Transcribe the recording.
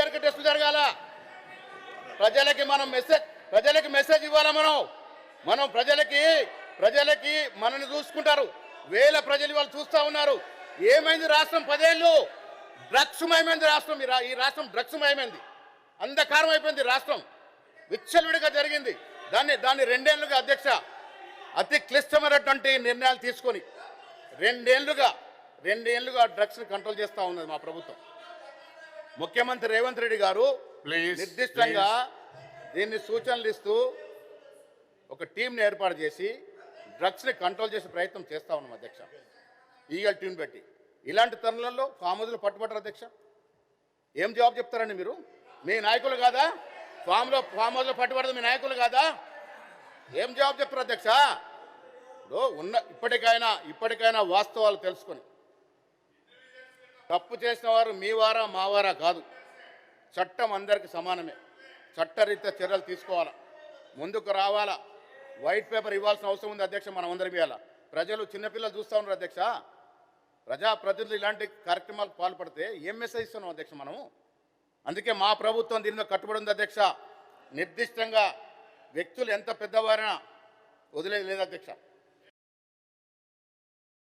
గారికి టెస్ట్ జరగాల. ప్రజలకి మెసేజ్ ఇవ్వాలా. మనం ప్రజలకి మనల్ని చూసుకుంటారు. వేల ప్రజలు వాళ్ళు చూస్తూ ఉన్నారు. ఏమైంది రాష్ట్రం? 10 ఏళ్ళు డ్రగ్స్ మయమైంది రాష్ట్రం. ఈ రాష్ట్రం డ్రగ్స్ మయమైంది. అంధకారం అయిపోయింది రాష్ట్రం. విచ్చలవిడిగా జరిగింది. దాన్ని 2 ఏళ్ళుగా అధ్యక్ష అతి క్లిష్టమైనటువంటి నిర్ణయాలు తీసుకొని 2 ఏళ్ళుగా డ్రగ్స్ని కంట్రోల్ చేస్తూ ఉన్నది మా ప్రభుత్వం. ముఖ్యమంత్రి రేవంత్ రెడ్డి గారు నిర్దిష్టంగా దీన్ని సూచనలు ఇస్తూ ఒక టీంని ఏర్పాటు చేసి డ్రగ్స్ని కంట్రోల్ చేసే ప్రయత్నం చేస్తూ ఉన్నాం అధ్యక్ష. ఈగల్ టీం పెట్టి ఇలాంటి తరుణంలో ఫామ్ హౌస్లో పట్టుబట్టరు అధ్యక్ష. ఏం జవాబు చెప్తారండి మీరు? మీ నాయకులు కాదా? ఫామ్ హౌస్లో పట్టుబడదు మీ నాయకులు కాదా? ఏం జవాబు చెప్తారు అధ్యక్ష? ఇప్పటికైనా వాస్తవాలు తెలుసుకొని తప్పు చేసిన వారు మీ వారా మా వారా కాదు. చట్టం అందరికీ సమానమే. చట్టరీత్యా చర్యలు తీసుకోవాలా, ముందుకు రావాలా. వైట్ పేపర్ ఇవ్వాల్సిన అవసరం ఉంది అధ్యక్ష. మనం అందరం ఇవ్వాలా. ప్రజలు చిన్నపిల్లలు చూస్తూ ఉన్నారు అధ్యక్ష. ప్రజాప్రతినిధులు ఇలాంటి కార్యక్రమాలకు పాల్పడితే ఏం మెసేజ్ ఇస్తున్నాం అధ్యక్ష మనము? అందుకే మా ప్రభుత్వం దీని మీద కట్టుబడి ఉంది అధ్యక్ష. నిర్దిష్టంగా వ్యక్తులు ఎంత పెద్దవారైనా వదిలేదు లేదు అధ్యక్ష.